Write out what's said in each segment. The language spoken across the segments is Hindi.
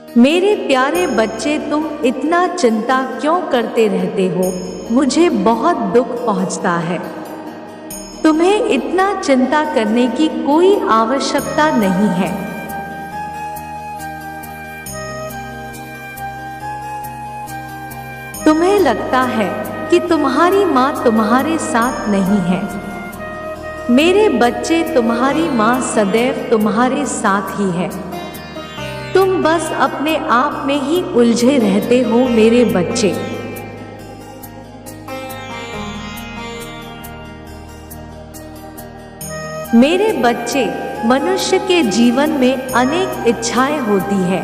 मेरे प्यारे बच्चे, तुम इतना चिंता क्यों करते रहते हो? मुझे बहुत दुख पहुंचता है। तुम्हें इतना चिंता करने की कोई आवश्यकता नहीं है। तुम्हें लगता है कि तुम्हारी माँ तुम्हारे साथ नहीं है। मेरे बच्चे, तुम्हारी माँ सदैव तुम्हारे साथ ही है। तुम बस अपने आप में ही उलझे रहते हो मेरे बच्चे। मेरे बच्चे, मनुष्य के जीवन में अनेक इच्छाएं होती है।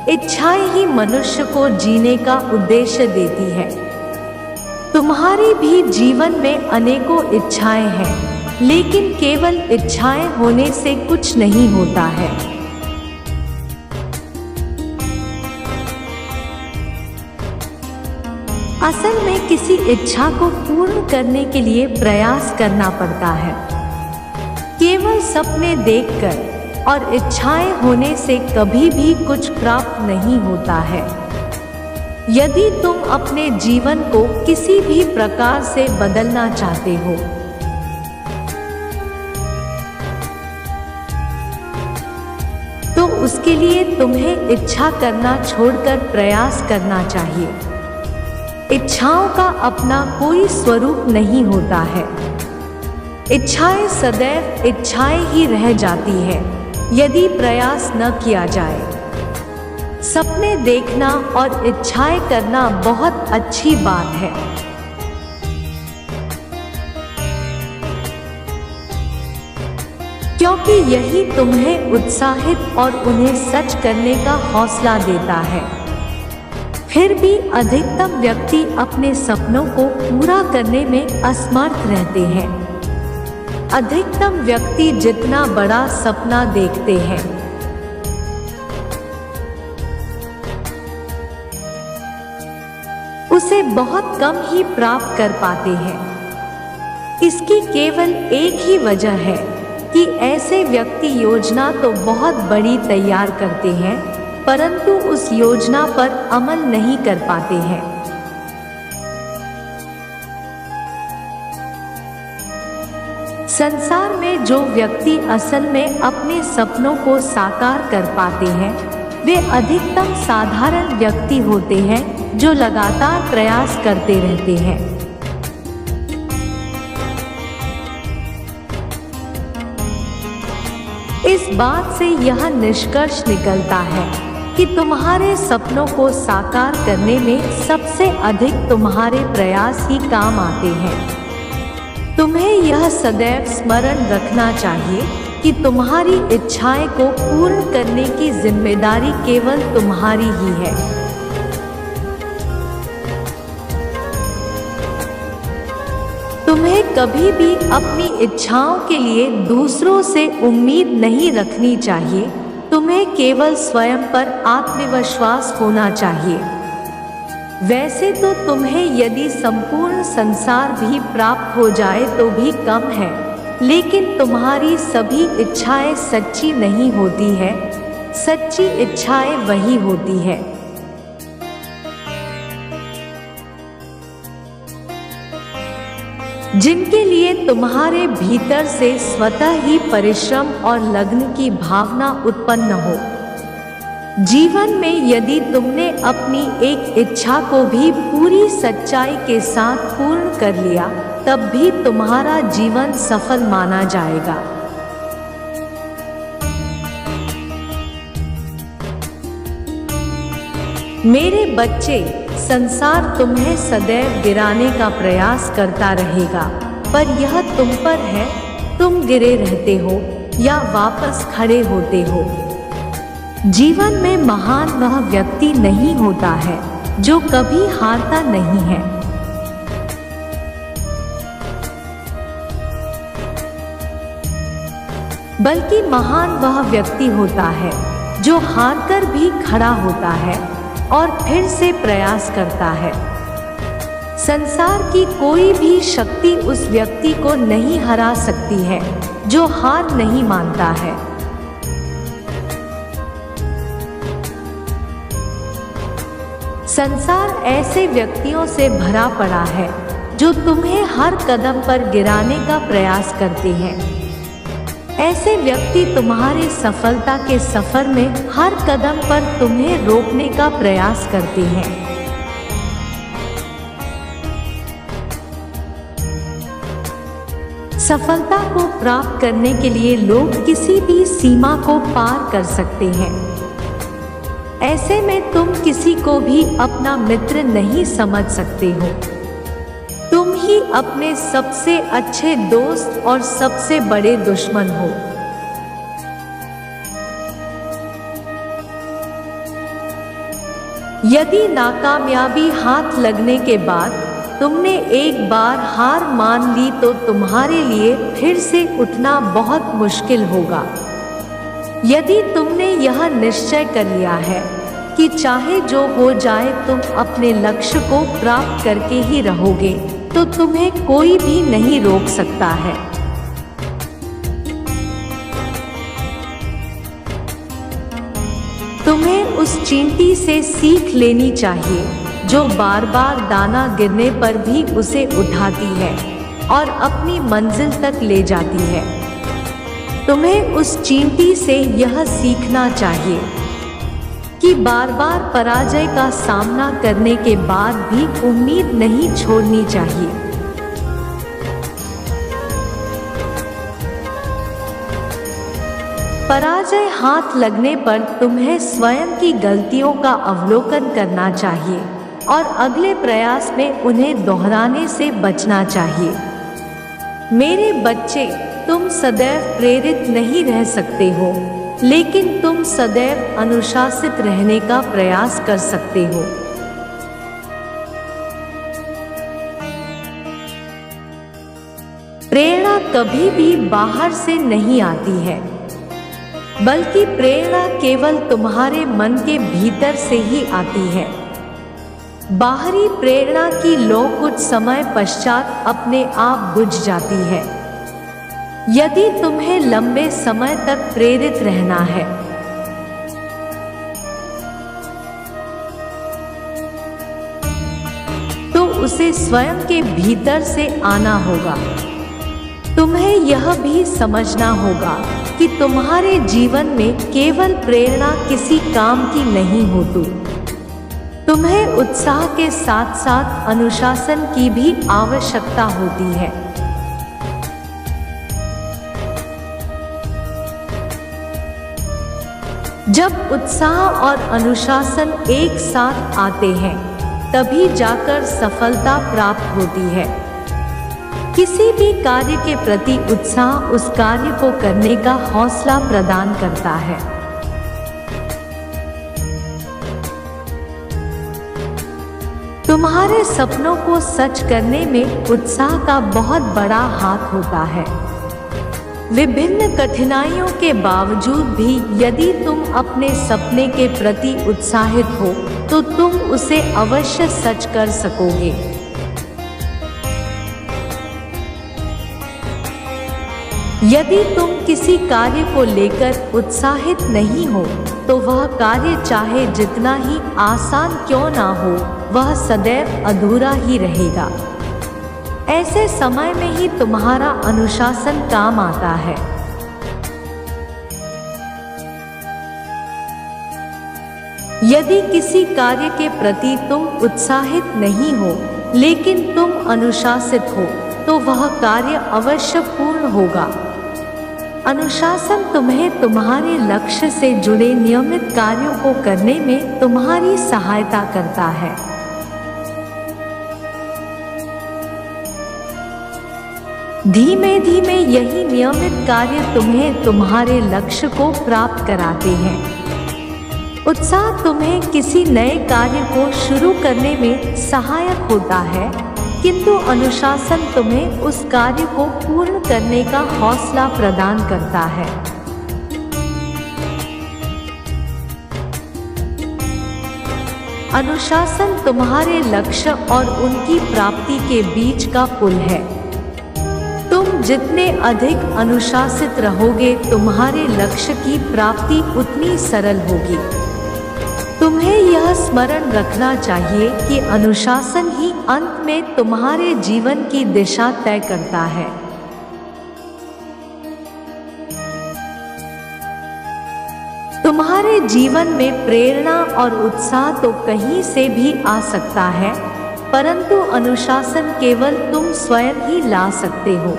इच्छाएं ही मनुष्य को जीने का उद्देश्य देती है। तुम्हारी भी जीवन में अनेकों इच्छाएं हैं, लेकिन केवल इच्छाएं होने से कुछ नहीं होता है। असल में किसी इच्छा को पूर्ण करने के लिए प्रयास करना पड़ता है। केवल सपने देखकर और इच्छाएं होने से कभी भी कुछ प्राप्त नहीं होता है। यदि तुम अपने जीवन को किसी भी प्रकार से बदलना चाहते हो, तो उसके लिए तुम्हें इच्छा करना छोड़कर प्रयास करना चाहिए। इच्छाओं का अपना कोई स्वरूप नहीं होता है। इच्छाएं सदैव इच्छाएं ही रह जाती है यदि प्रयास न किया जाए। सपने देखना और इच्छाएं करना बहुत अच्छी बात है, क्योंकि यही तुम्हें उत्साहित और उन्हें सच करने का हौसला देता है। फिर भी अधिकतम व्यक्ति अपने सपनों को पूरा करने में असमर्थ रहते हैं। अधिकतम व्यक्ति जितना बड़ा सपना देखते हैं, उसे बहुत कम ही प्राप्त कर पाते हैं। इसकी केवल एक ही वजह है कि ऐसे व्यक्ति योजना तो बहुत बड़ी तैयार करते हैं, परंतु उस योजना पर अमल नहीं कर पाते हैं। संसार में जो व्यक्ति असल में अपने सपनों को साकार कर पाते हैं, वे अधिकतम साधारण व्यक्ति होते हैं जो लगातार प्रयास करते रहते हैं। इस बात से यह निष्कर्ष निकलता है कि तुम्हारे सपनों को साकार करने में सबसे अधिक तुम्हारे प्रयास ही काम आते हैं। तुम्हें यह सदैव स्मरण रखना चाहिए कि तुम्हारी इच्छाएं को पूर्ण करने की जिम्मेदारी केवल तुम्हारी ही है। तुम्हें कभी भी अपनी इच्छाओं के लिए दूसरों से उम्मीद नहीं रखनी चाहिए। तुम्हें केवल स्वयं पर आत्मविश्वास होना चाहिए। वैसे तो तुम्हें यदि संपूर्ण संसार भी प्राप्त हो जाए तो भी कम है, लेकिन तुम्हारी सभी इच्छाएं सच्ची नहीं होती है। सच्ची इच्छाएं वही होती है जिनके लिए तुम्हारे भीतर से स्वतः ही परिश्रम और लगन की भावना उत्पन्न हो। जीवन में यदि तुमने अपनी एक इच्छा को भी पूरी सच्चाई के साथ पूर्ण कर लिया, तब भी तुम्हारा जीवन सफल माना जाएगा। मेरे बच्चे, संसार तुम्हें सदैव गिराने का प्रयास करता रहेगा, पर यह तुम पर है। तुम गिरे रहते हो या वापस खड़े होते हो। जीवन में महान वह व्यक्ति नहीं होता है जो कभी हारता नहीं है, बल्कि महान वह व्यक्ति होता है जो हारकर भी खड़ा होता है और फिर से प्रयास करता है। संसार की कोई भी शक्ति उस व्यक्ति को नहीं हरा सकती है जो हार नहीं मानता है। संसार ऐसे व्यक्तियों से भरा पड़ा है जो तुम्हें हर कदम पर गिराने का प्रयास करते हैं। ऐसे व्यक्ति तुम्हारे सफलता के सफर में हर कदम पर तुम्हें रोकने का प्रयास करते हैं। सफलता को प्राप्त करने के लिए लोग किसी भी सीमा को पार कर सकते हैं। ऐसे में तुम किसी को भी अपना मित्र नहीं समझ सकते हो। तुम ही अपने सबसे अच्छे दोस्त और सबसे बड़े दुश्मन हो। यदि नाकामयाबी हाथ लगने के बाद तुमने एक बार हार मान ली तो तुम्हारे लिए फिर से उठना बहुत मुश्किल होगा। यदि तुमने यह निश्चय कर लिया है कि चाहे जो हो जाए तुम अपने लक्ष्य को प्राप्त करके ही रहोगे, तो तुम्हें कोई भी नहीं रोक सकता है। तुम्हें उस चींटी से सीख लेनी चाहिए जो बार बार दाना गिरने पर भी उसे उठाती है और अपनी मंजिल तक ले जाती है। तुम्हें उस चींटी से यह सीखना चाहिए कि बार बार पराजय का सामना करने के बाद भी उम्मीद नहीं छोड़नी चाहिए। पराजय हाथ लगने पर तुम्हें स्वयं की गलतियों का अवलोकन करना चाहिए और अगले प्रयास में उन्हें दोहराने से बचना चाहिए। मेरे बच्चे, तुम सदैव प्रेरित नहीं रह सकते हो, लेकिन तुम सदैव अनुशासित रहने का प्रयास कर सकते हो। प्रेरणा कभी भी बाहर से नहीं आती है, बल्कि प्रेरणा केवल तुम्हारे मन के भीतर से ही आती है। बाहरी प्रेरणा की लौ कुछ समय पश्चात अपने आप बुझ जाती है। यदि तुम्हें लंबे समय तक प्रेरित रहना है, तो उसे स्वयं के भीतर से आना होगा। तुम्हें यह भी समझना होगा कि तुम्हारे जीवन में केवल प्रेरणा किसी काम की नहीं होती। तुम्हें उत्साह के साथ साथ अनुशासन की भी आवश्यकता होती है। जब उत्साह और अनुशासन एक साथ आते हैं, तभी जाकर सफलता प्राप्त होती है। किसी भी कार्य के प्रति उत्साह उस कार्य को करने का हौसला प्रदान करता है। तुम्हारे सपनों को सच करने में उत्साह का बहुत बड़ा हाथ होता है। विभिन्न कठिनाइयों के बावजूद भी यदि तुम अपने सपने के प्रति उत्साहित हो, तो तुम उसे अवश्य सच कर सकोगे। यदि तुम किसी कार्य को लेकर उत्साहित नहीं हो, तो वह कार्य चाहे जितना ही आसान क्यों ना हो, वह सदैव अधूरा ही रहेगा। ऐसे समय में ही तुम्हारा अनुशासन काम आता है। यदि किसी कार्य के प्रति तुम उत्साहित नहीं हो, लेकिन तुम अनुशासित हो, तो वह कार्य अवश्य पूर्ण होगा। अनुशासन तुम्हें तुम्हारे लक्ष्य से जुड़े नियमित कार्यों को करने में तुम्हारी सहायता करता है। धीमे धीमे यही नियमित कार्य तुम्हें तुम्हारे लक्ष्य को प्राप्त कराते हैं। उत्साह तुम्हें किसी नए कार्य को शुरू करने में सहायक होता है, किंतु अनुशासन तुम्हें उस कार्य को पूर्ण करने का हौसला प्रदान करता है। अनुशासन तुम्हारे लक्ष्य और उनकी प्राप्ति के बीच का पुल है। तुम जितने अधिक अनुशासित रहोगे, तुम्हारे लक्ष्य की प्राप्ति उतनी सरल होगी। तुम्हें यह स्मरण रखना चाहिए कि अनुशासन ही अंत में तुम्हारे जीवन की दिशा तय करता है। तुम्हारे जीवन में प्रेरणा और उत्साह तो कहीं से भी आ सकता है, परंतु अनुशासन केवल तुम स्वयं ही ला सकते हो।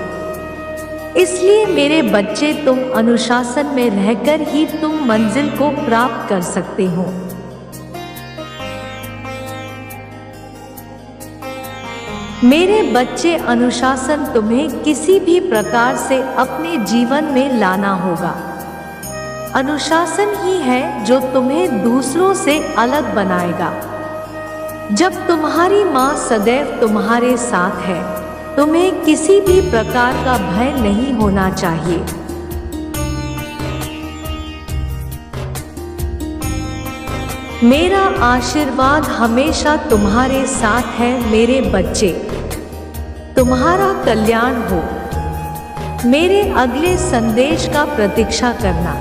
इसलिए मेरे बच्चे, तुम अनुशासन में रहकर ही तुम मंजिल को प्राप्त कर सकते हो। मेरे बच्चे, अनुशासन तुम्हें किसी भी प्रकार से अपने जीवन में लाना होगा। अनुशासन ही है जो तुम्हें दूसरों से अलग बनाएगा। जब तुम्हारी माँ सदैव तुम्हारे साथ है, तुम्हें किसी भी प्रकार का भय नहीं होना चाहिए। मेरा आशीर्वाद हमेशा तुम्हारे साथ है मेरे बच्चे। तुम्हारा कल्याण हो। मेरे अगले संदेश का प्रतीक्षा करना।